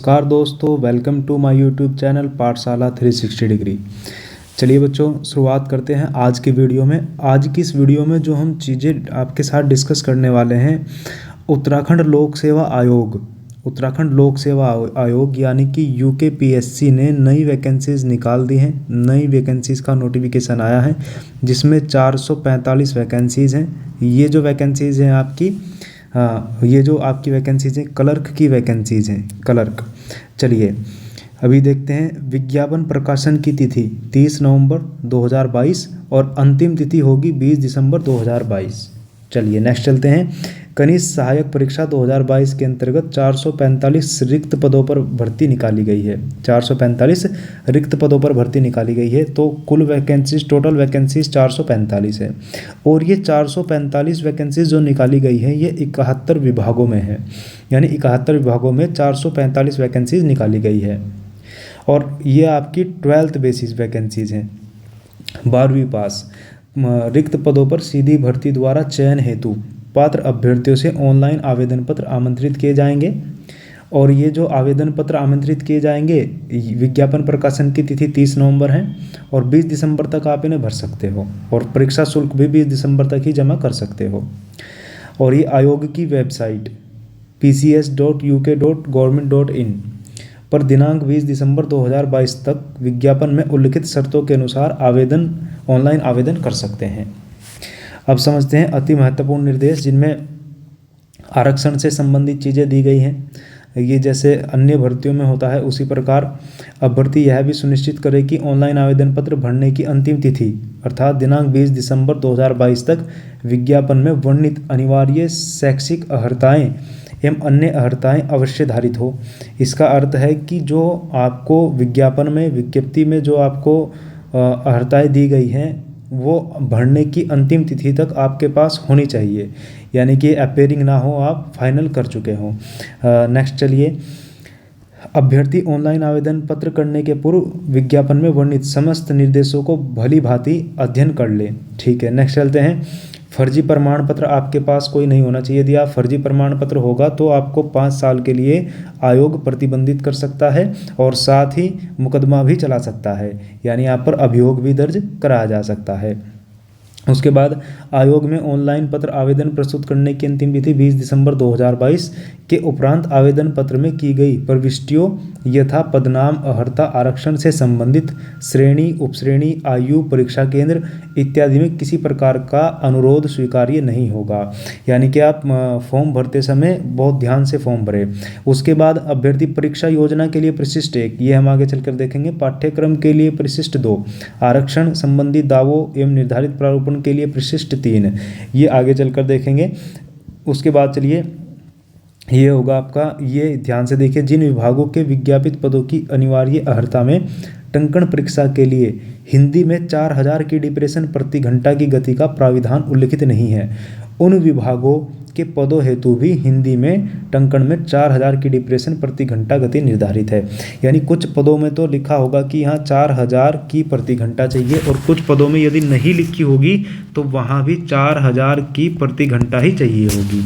नमस्कार दोस्तों, welcome to my YouTube channel Pathshala 360 degree. चलिए बच्चों, शुरुआत करते हैं आज की वीडियो में। आज की इस वीडियो में जो हम चीज़ें आपके साथ डिस्कस करने वाले हैं, उत्तराखंड लोक सेवा आयोग। उत्तराखंड लोक सेवा आयोग यानी कि यूकेपीएससी ने नई वैकेंसीज़ निकाल दी हैं। नई वैकेंसीज़ का नोटिफिकेशन आया है जिसमें 445 वैकेंसीज़ हैं। ये जो वैकेंसीज़ हैं आपकी ये जो आपकी वैकेंसीज़ हैं क्लर्क की वैकेंसीज़ हैं, क्लर्क। चलिए अभी देखते हैं। विज्ञापन प्रकाशन की तिथि 30 नवंबर 2022 और अंतिम तिथि होगी 20 दिसंबर 2022। चलिए नेक्स्ट चलते हैं। कनिष्ठ सहायक परीक्षा 2022 के अंतर्गत 445 रिक्त पदों पर भर्ती निकाली गई है। 445 रिक्त पदों पर भर्ती निकाली गई है, तो कुल वैकेंसीज, टोटल वैकेंसीज 445 है। और ये 445 वैकेंसीज जो निकाली गई है ये 71 विभागों में है, यानी 71 विभागों में 445 वैकेंसीज निकाली गई है। और ये आपकी 12th बेसिस वैकेंसीज हैं, 12वीं पास। रिक्त पदों पर सीधी भर्ती द्वारा चयन हेतु पात्र अभ्यर्थियों से ऑनलाइन आवेदन पत्र आमंत्रित किए जाएंगे। और ये जो आवेदन पत्र आमंत्रित किए जाएंगे, विज्ञापन प्रकाशन की तिथि 30 नवंबर है और 20 दिसंबर तक आप इन्हें भर सकते हो। और परीक्षा शुल्क भी 20 दिसंबर तक ही जमा कर सकते हो। और ये आयोग की वेबसाइट pcs.uk.government.in पर दिनांक 20 दिसंबर 2022 तक विज्ञापन में उल्लिखित शर्तों के अनुसार ऑनलाइन आवेदन कर सकते हैं। अब समझते हैं अति महत्वपूर्ण निर्देश जिनमें आरक्षण से संबंधित चीज़ें दी गई हैं। ये जैसे अन्य भर्तियों में होता है उसी प्रकार अभ्यर्थी यह भी सुनिश्चित करे कि ऑनलाइन आवेदन पत्र भरने की अंतिम तिथि अर्थात दिनांक 20 दिसंबर 2022 तक विज्ञापन में वर्णित अनिवार्य शैक्षिक अर्हताएँ एवं अन्य अर्हताएँ अवश्य धारित हो। इसका अर्थ है कि जो आपको विज्ञापन में, विज्ञप्ति में जो आपको अर्हताएँ दी गई हैं वो भरने की अंतिम तिथि तक आपके पास होनी चाहिए, यानी कि अपेयरिंग ना हो, आप फाइनल कर चुके हों। नेक्स्ट चलिए। अभ्यर्थी ऑनलाइन आवेदन पत्र करने के पूर्व विज्ञापन में वर्णित समस्त निर्देशों को भली भांति अध्ययन कर ले। ठीक है, नेक्स्ट चलते हैं। फर्जी प्रमाण पत्र आपके पास कोई नहीं होना चाहिए। यदि आप फर्जी प्रमाण पत्र होगा तो आपको 5 साल के लिए आयोग प्रतिबंधित कर सकता है और साथ ही मुकदमा भी चला सकता है, यानी आप पर अभियोग भी दर्ज कराया जा सकता है। उसके बाद आयोग में ऑनलाइन पत्र आवेदन प्रस्तुत करने की अंतिम तिथि 20 दिसंबर 2022 के उपरांत आवेदन पत्र में की गई प्रविष्टियों यथा पदनाम, अर्हता, आरक्षण से संबंधित श्रेणी, उपश्रेणी, आयु, परीक्षा केंद्र इत्यादि में किसी प्रकार का अनुरोध स्वीकार्य नहीं होगा। यानी कि आप फॉर्म भरते समय बहुत ध्यान से फॉर्म भरें। उसके बाद अभ्यर्थी परीक्षा योजना के लिए परिशिष्ट 1, ये हम आगे चलकर देखेंगे। पाठ्यक्रम के लिए परिशिष्ट 2, आरक्षण संबंधी दावों एवं निर्धारित प्रारूपण के लिए परिशिष्ट 3, ये आगे चलकर देखेंगे। उसके बाद चलिए ये होगा आपका, ये ध्यान से देखिए, जिन विभागों के विज्ञापित पदों की अनिवार्य अर्हता में टंकण परीक्षा के लिए हिंदी में 4000 की डिप्रेशन प्रति घंटा की गति का प्राविधान उल्लिखित नहीं है, उन विभागों के पदों हेतु भी हिंदी में टंकण में 4000 की डिप्रेशन प्रति घंटा गति निर्धारित है। यानी कुछ पदों में तो लिखा होगा कि यहाँ 4000 की प्रति घंटा चाहिए और कुछ पदों में यदि नहीं लिखी होगी तो वहाँ भी 4000 की प्रति घंटा ही चाहिए होगी।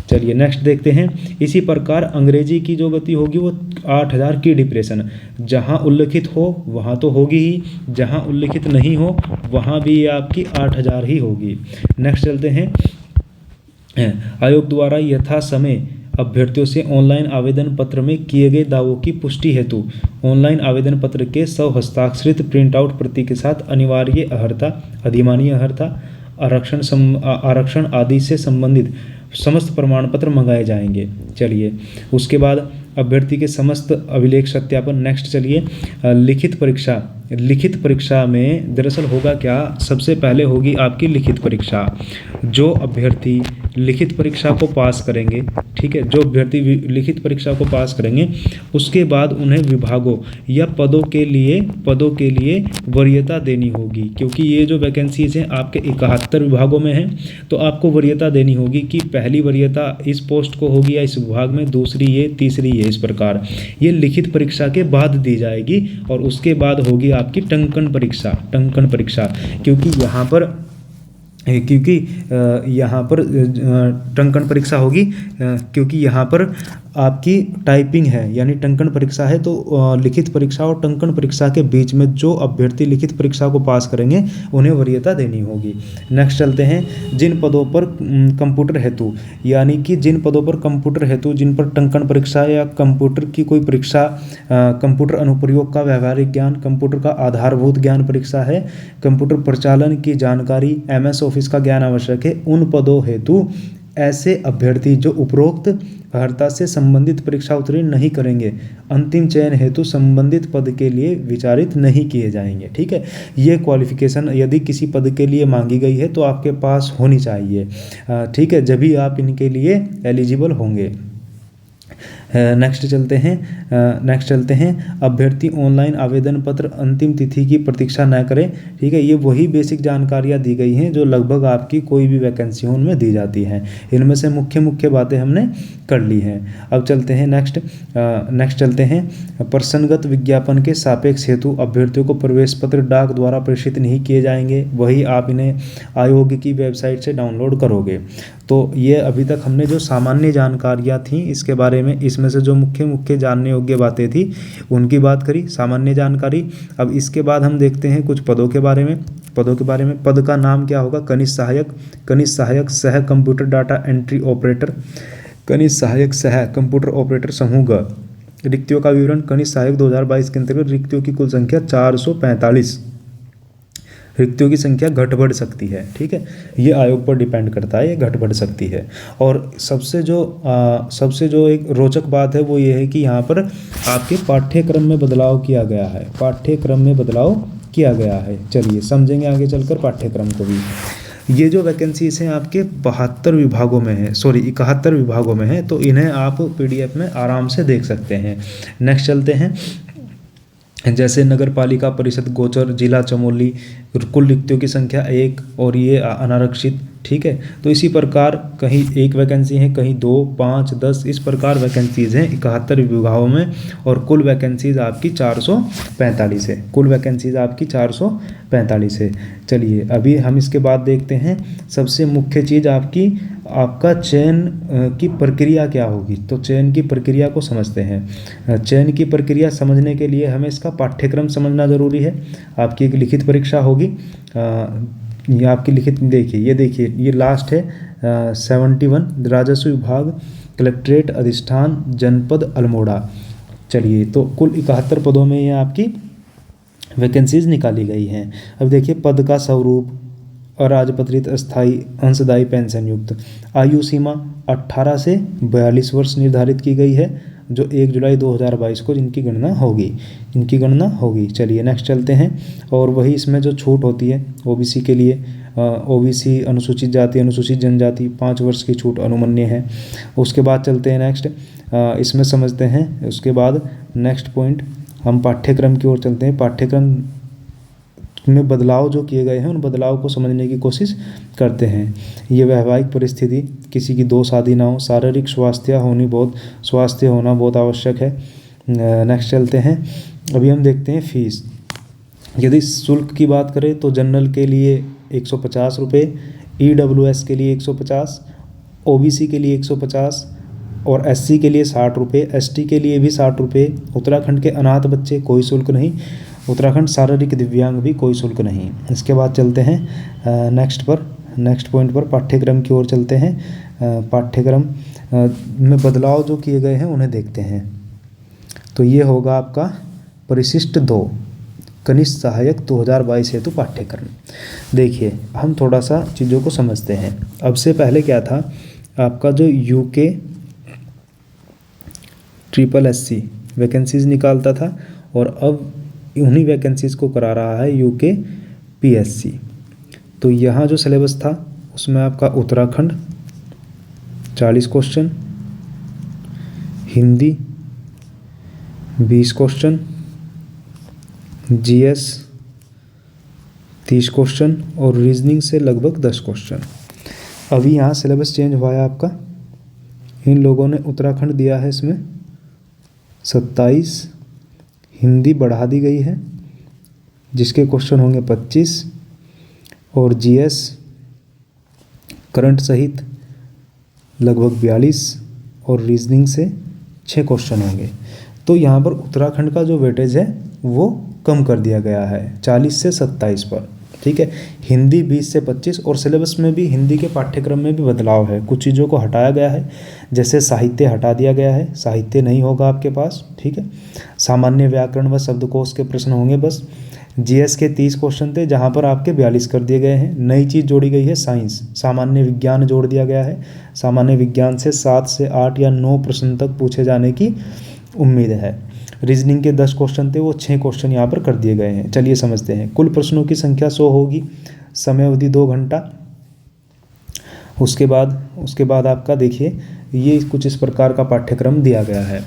चलिए नेक्स्ट देखते हैं। इसी प्रकार अंग्रेजी की जो गति होगी वो 8000 की डिप्रेशन, जहाँ उल्लिखित हो वहाँ तो होगी ही, जहाँ उल्लिखित नहीं हो वहाँ भी आपकी 8000 ही होगी। नेक्स्ट चलते हैं। आयोग द्वारा यथा समय अभ्यर्थियों से ऑनलाइन आवेदन पत्र में किए गए दावों की पुष्टि हेतु ऑनलाइन आवेदन पत्र के हस्ताक्षरित प्रिंट आउट प्रति के साथ अनिवार्य अर्हता, अधिमानीय अर्हता, आरक्षण आदि से संबंधित समस्त प्रमाण पत्र मंगाए जाएंगे। चलिए उसके बाद अभ्यर्थी के समस्त अभिलेख सत्यापन। नेक्स्ट चलिए। लिखित परीक्षा में दरअसल होगा क्या, सबसे पहले होगी आपकी लिखित परीक्षा। जो अभ्यर्थी लिखित परीक्षा को पास करेंगे, ठीक है, जो अभ्यर्थी लिखित परीक्षा को पास करेंगे उसके बाद उन्हें विभागों या पदों के लिए वरीयता देनी होगी। क्योंकि ये जो वैकेंसीज हैं आपके 71 विभागों में हैं, तो आपको वरीयता देनी होगी कि पहली वरीयता इस पोस्ट को होगी या इस विभाग में, दूसरी ये, तीसरी ये, इस प्रकार ये लिखित परीक्षा के बाद दी जाएगी। और उसके बाद होगी आपकी टंकण परीक्षा। क्योंकि यहाँ पर टंकण परीक्षा होगी, क्योंकि यहाँ पर आपकी टाइपिंग है यानी टंकण परीक्षा है, तो लिखित परीक्षा और टंकण परीक्षा के बीच में जो अभ्यर्थी लिखित परीक्षा को पास करेंगे उन्हें वरीयता देनी होगी। नेक्स्ट चलते हैं, जिन पदों पर कंप्यूटर हेतु, यानी कि जिन पदों पर कंप्यूटर हेतु, जिन पर टंकण परीक्षा या कंप्यूटर की कोई परीक्षा, कंप्यूटर अनुप्रयोग का व्यावहारिक ज्ञान, कंप्यूटर का आधारभूत ज्ञान परीक्षा है, कंप्यूटर प्रचालन की जानकारी, MS ऑफिस का ज्ञान आवश्यक है, उन पदों हेतु ऐसे अभ्यर्थी जो उपरोक्त अर्हता से संबंधित परीक्षा उत्तीर्ण नहीं करेंगे, अंतिम चयन हेतु संबंधित पद के लिए विचारित नहीं किए जाएंगे। ठीक है, ये क्वालिफिकेशन यदि किसी पद के लिए मांगी गई है तो आपके पास होनी चाहिए। ठीक है, जब भी आप इनके लिए एलिजिबल होंगे। नेक्स्ट चलते हैं, अभ्यर्थी ऑनलाइन आवेदन पत्र अंतिम तिथि की प्रतीक्षा न करें। ठीक है, ये वही बेसिक जानकारियाँ दी गई हैं जो लगभग आपकी कोई भी वैकेंसी उनमें दी जाती हैं। इनमें से मुख्य बातें हमने कर ली हैं। अब चलते हैं नेक्स्ट चलते हैं, प्रसंगत विज्ञापन के सापेक्ष हेतु अभ्यर्थियों को प्रवेश पत्र डाक द्वारा प्रेषित नहीं किए जाएंगे, वही आप इन्हें आयोग की वेबसाइट से डाउनलोड करोगे। तो ये अभी तक हमने जो सामान्य जानकारियाँ थीं इसके बारे में, इसमें से जो मुख्य जानने योग्य बातें थी उनकी बात करी, सामान्य जानकारी। अब इसके बाद हम देखते हैं कुछ पदों के बारे में। पद का नाम क्या होगा? कनिष्ठ सहायक सह कंप्यूटर डाटा एंट्री ऑपरेटर, कनिष्ठ सहायक सह कंप्यूटर ऑपरेटर समूह ग। रिक्तियों का विवरण, कनिष्ठ सहायक 2022 के अंतर्गत रिक्तियों की कुल संख्या 445। रिक्तियों की संख्या घट बढ़ सकती है। ठीक है, ये आयोग पर डिपेंड करता है, ये घट बढ़ सकती है। और सबसे जो एक रोचक बात है वो ये है कि यहाँ पर आपके पाठ्यक्रम में बदलाव किया गया है। चलिए समझेंगे आगे चलकर पाठ्यक्रम को भी। ये जो वैकेंसीज हैं आपके 71 विभागों में है, 71 विभागों में है, तो इन्हें आप PDF में आराम से देख सकते हैं। नेक्स्ट चलते हैं, जैसे नगर पालिका परिषद गोचर जिला चमोली, कुल रिक्तियों की संख्या 1 और ये अनारक्षित। ठीक है, तो इसी प्रकार कहीं 1 वैकेंसी है, कहीं 2, 5, 10, इस प्रकार वैकेंसीज हैं 71 विभागों में, और कुल वैकेंसीज आपकी 445 है। कुल वैकेंसीज आपकी 445 है। चलिए अभी हम इसके बाद देखते हैं, सबसे मुख्य चीज़ आपका चयन की प्रक्रिया क्या होगी। तो चयन की प्रक्रिया को समझते हैं। चयन की प्रक्रिया समझने के लिए हमें इसका पाठ्यक्रम समझना ज़रूरी है। आपकी एक लिखित परीक्षा होगी, ये आपकी लिखित, देखिए ये लास्ट है 71, राजस्व विभाग, कलेक्ट्रेट अधिष्ठान, जनपद अल्मोड़ा। चलिए तो कुल 71 पदों में ये आपकी वैकेंसीज निकाली गई हैं। अब देखिए पद का स्वरूप, अराजपत्रित अस्थायी अंशदायी पेंशन युक्त, आयु सीमा 18 से 42 वर्ष निर्धारित की गई है, जो 1 जुलाई 2022 को इनकी गणना होगी। चलिए नेक्स्ट चलते हैं, और वही इसमें जो छूट होती है OBC के लिए, OBC अनुसूचित जाति अनुसूचित जनजाति 5 वर्ष की छूट अनुमन्य है। उसके बाद चलते हैं नेक्स्ट, इसमें समझते हैं। उसके बाद नेक्स्ट पॉइंट हम पाठ्यक्रम की ओर चलते हैं। पाठ्यक्रम में बदलाव जो किए गए हैं उन बदलाव को समझने की कोशिश करते हैं। ये वैवाहिक परिस्थिति, किसी की 2 शादी ना हो, शारीरिक स्वास्थ्य होना बहुत आवश्यक है। नेक्स्ट चलते हैं, अभी हम देखते हैं फीस। यदि शुल्क की बात करें तो जनरल के लिए 150 रुपये, EWS के लिए 150, OBC के लिए 150 और SC के लिए 60 रुपये, ST के लिए भी 60 रुपये। उत्तराखंड के अनाथ बच्चे कोई शुल्क नहीं, उत्तराखंड शारीरिक दिव्यांग भी कोई शुल्क नहीं। इसके बाद चलते हैं नेक्स्ट पॉइंट पर पाठ्यक्रम की ओर चलते हैं। पाठ्यक्रम में बदलाव जो किए गए हैं उन्हें देखते हैं। तो ये होगा आपका परिशिष्ट 2 कनिष्ठ सहायक 2022 हेतु पाठ्यक्रम। देखिए हम थोड़ा सा चीज़ों को समझते हैं। अब से पहले क्या था, आपका जो UK SSC वैकेंसीज निकालता था, और अब उन्हीं वैकेंसीज को करा रहा है UK PSC। तो यहाँ जो सिलेबस था उसमें आपका Uttarakhand 40 question, Hindi 20 question, GS 30 question और रीजनिंग से लगभग 10 क्वेश्चन। अभी यहाँ सिलेबस चेंज हुआ है आपका, इन लोगों ने उत्तराखंड दिया है इसमें 27, हिंदी बढ़ा दी गई है जिसके क्वेश्चन होंगे 25, और GS करंट सहित लगभग 42 और रीजनिंग से 6 क्वेश्चन होंगे। तो यहाँ पर उत्तराखंड का जो वेटेज है वो कम कर दिया गया है 40 से 27 पर, ठीक है। हिंदी 20 से 25, और सिलेबस में भी हिंदी के पाठ्यक्रम में भी बदलाव है, कुछ चीज़ों को हटाया गया है, जैसे साहित्य हटा दिया गया है, साहित्य नहीं होगा आपके पास, ठीक है। सामान्य व्याकरण व शब्दकोश के प्रश्न होंगे बस। जीएस के 30 क्वेश्चन थे, जहाँ पर आपके 42 कर दिए गए हैं। नई चीज़ जोड़ी गई है साइंस, सामान्य विज्ञान जोड़ दिया गया है। सामान्य विज्ञान से 7 से 8 या 9 प्रश्न तक पूछे जाने की उम्मीद है। रीजनिंग के 10 क्वेश्चन थे, वो 6 क्वेश्चन यहाँ पर कर दिए गए हैं। चलिए समझते हैं। कुल प्रश्नों की संख्या 100 होगी, समय अवधि 2 घंटा। उसके बाद आपका देखिए ये कुछ इस प्रकार का पाठ्यक्रम दिया गया है।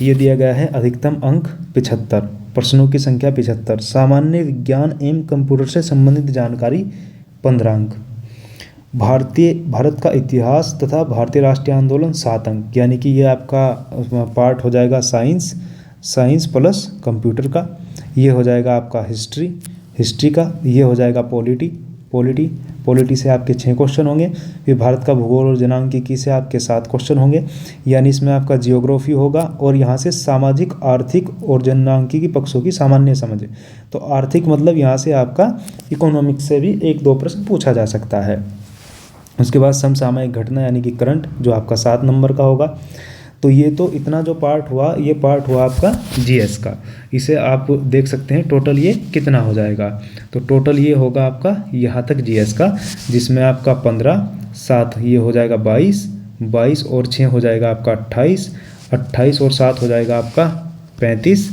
ये दिया गया है अधिकतम अंक 75, प्रश्नों की संख्या 75, सामान्य विज्ञान एवं कंप्यूटर से संबंधित जानकारी 15 अंक, भारत का इतिहास तथा भारतीय राष्ट्रीय आंदोलन 7 अंक, यानी कि ये आपका पार्ट हो जाएगा साइंस प्लस कंप्यूटर का। ये हो जाएगा आपका हिस्ट्री का। ये हो जाएगा पॉलिटी से आपके 6 क्वेश्चन होंगे। फिर भारत का भूगोल और जनांकीकी से आपके 7 क्वेश्चन होंगे, यानी इसमें आपका जियोग्राफी होगा। और यहाँ से सामाजिक, आर्थिक और जनांकीकी पक्षों की सामान्य समझ। तो आर्थिक मतलब यहाँ से आपका इकोनॉमिक्स से भी 1-2 प्रश्न पूछा जा सकता है। उसके बाद समसामयिक घटना यानी कि करंट, जो आपका 7 नंबर का होगा। तो ये तो इतना जो पार्ट हुआ, ये पार्ट हुआ आपका जीएस का। इसे आप देख सकते हैं टोटल ये कितना हो जाएगा। तो टोटल ये होगा आपका यहाँ तक जीएस का, जिसमें आपका 15, 7 ये हो जाएगा 22 और 6 हो जाएगा आपका 28 और 7 हो जाएगा आपका 35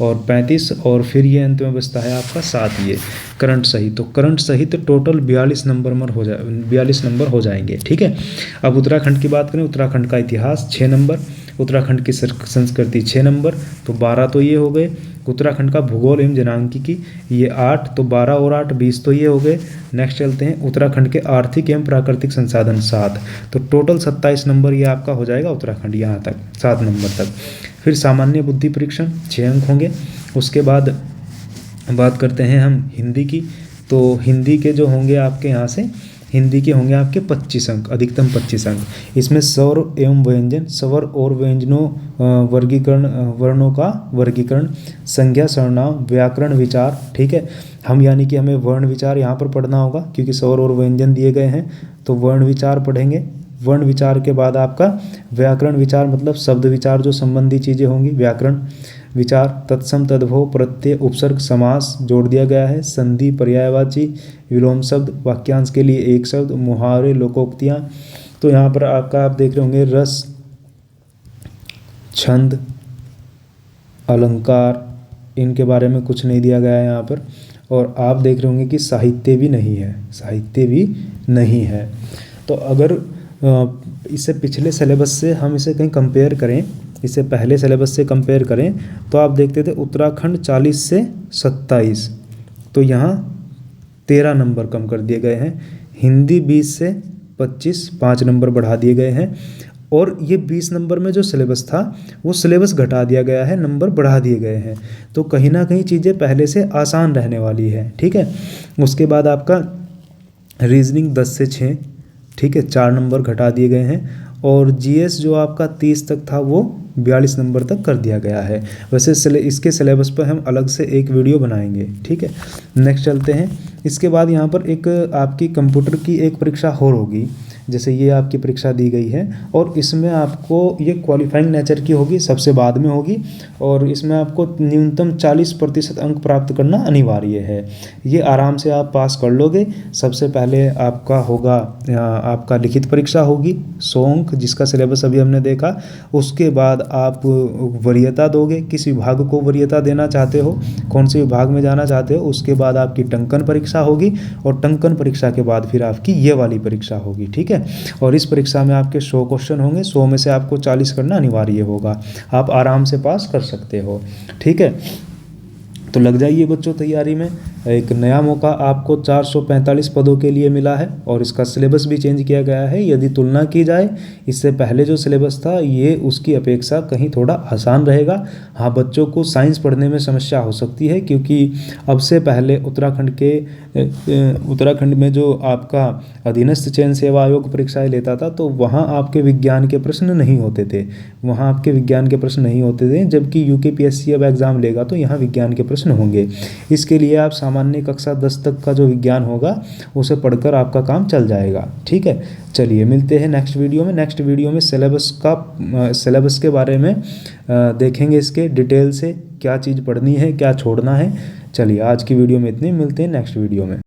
और 35 और फिर ये अंत में बचता है आपका 7 ये करंट सहित। तो करंट सहित टोटल 42 नंबर हो जाएंगे, ठीक है। अब उत्तराखंड की बात करें, उत्तराखंड का इतिहास 6 नंबर, उत्तराखंड की संस्कृति 6 नंबर, तो 12 तो ये हो गए। उत्तराखंड का भूगोल एवं जनांकीकी ये 8, तो 12 और 8 20 तो ये हो गए। नेक्स्ट चलते हैं, उत्तराखंड के आर्थिक एवं प्राकृतिक संसाधन 7, तो टोटल 27 नंबर ये आपका हो जाएगा उत्तराखंड यहाँ तक 7 नंबर तक। फिर सामान्य बुद्धि परीक्षण 6 अंक होंगे। उसके बाद बात करते हैं हम हिंदी की, तो हिंदी के जो होंगे आपके यहाँ से हिंदी के होंगे आपके 25 अंक, अधिकतम 25 अंक। इसमें स्वर एवं व्यंजन, स्वर और व्यंजनों वर्णों का वर्गीकरण, संज्ञा सर्वनाम, व्याकरण विचार, ठीक है। हम यानी कि हमें वर्ण विचार यहाँ पर पढ़ना होगा, क्योंकि स्वर और व्यंजन दिए गए हैं, तो वर्ण विचार पढ़ेंगे। वर्ण विचार के बाद आपका व्याकरण विचार, मतलब शब्द विचार जो संबंधी चीज़ें होंगी, व्याकरण विचार, तत्सम तद्भव प्रत्यय उपसर्ग समास जोड़ दिया गया है, संधि पर्यायवाची, विलोम शब्द, वाक्यांश के लिए एक शब्द, मुहावरे, लोकोक्तियाँ। तो यहाँ पर आपका आप देख रहे होंगे रस, छंद, अलंकार, इनके बारे में कुछ नहीं दिया गया है यहाँ पर। और आप देख रहे होंगे कि साहित्य भी नहीं है। तो अगर इससे पिछले सिलेबस से हम इसे कहीं कंपेयर करें, इसे पहले सिलेबस से कंपेयर करें, तो आप देखते थे उत्तराखंड 40 से 27, तो यहाँ 13 नंबर कम कर दिए गए हैं। हिंदी 20 से 25 5 नंबर बढ़ा दिए गए हैं। और ये 20 नंबर में जो सिलेबस था वो सिलेबस घटा दिया गया है, नंबर बढ़ा दिए गए हैं। तो कहीं ना कहीं चीज़ें पहले से आसान रहने वाली है, ठीक है। उसके बाद आपका रीजनिंग 10 से 6, ठीक है, 4 नंबर घटा दिए गए हैं। और जीएस जो आपका 30 तक था वो 42 नंबर तक कर दिया गया है। वैसे इसके सिलेबस पर हम अलग से एक वीडियो बनाएंगे, ठीक है। नेक्स्ट चलते हैं। इसके बाद यहाँ पर एक आपकी कंप्यूटर की एक परीक्षा और होगी, जैसे ये आपकी परीक्षा दी गई है, और इसमें आपको ये क्वालिफाइंग नेचर की होगी, सबसे बाद में होगी। और इसमें आपको न्यूनतम 40% अंक प्राप्त करना अनिवार्य है। ये आराम से आप पास कर लोगे। सबसे पहले आपका होगा आपका लिखित परीक्षा होगी 100 अंक, जिसका सिलेबस अभी हमने देखा। उसके बाद आप वरीयता दोगे, किस विभाग को वरीयता देना चाहते हो, कौन से विभाग में जाना चाहते हो। उसके बाद आपकी टंकन परीक्षा होगी, और टंकन परीक्षा के बाद फिर आपकी ये वाली परीक्षा होगी, ठीक है। और इस परीक्षा में आपके 100 क्वेश्चन होंगे, 100 में से आपको 40 करना अनिवार्य होगा। आप आराम से पास कर सकते हो, ठीक है। तो लग जाइए बच्चों तैयारी में। एक नया मौका आपको 445 पदों के लिए मिला है और इसका सिलेबस भी चेंज किया गया है। यदि तुलना की जाए इससे पहले जो सिलेबस था ये उसकी अपेक्षा कहीं थोड़ा आसान रहेगा। हाँ, बच्चों को साइंस पढ़ने में समस्या हो सकती है क्योंकि अब से पहले उत्तराखंड में जो आपका अधीनस्थ चयन सेवा आयोग परीक्षाएं लेता था तो वहाँ आपके विज्ञान के प्रश्न नहीं होते थे। जबकि यूकेपीएससी अब एग्ज़ाम लेगा तो यहाँ विज्ञान के प्रश्न होंगे। इसके लिए आप सामान्य कक्षा 10 तक का जो विज्ञान होगा उसे पढ़कर आपका काम चल जाएगा। ठीक है, चलिए मिलते हैं नेक्स्ट वीडियो में सिलेबस के बारे में देखेंगे, इसके डिटेल से क्या चीज़ पढ़नी है क्या छोड़ना है। चलिए आज की वीडियो में इतने, मिलते हैं नेक्स्ट वीडियो में।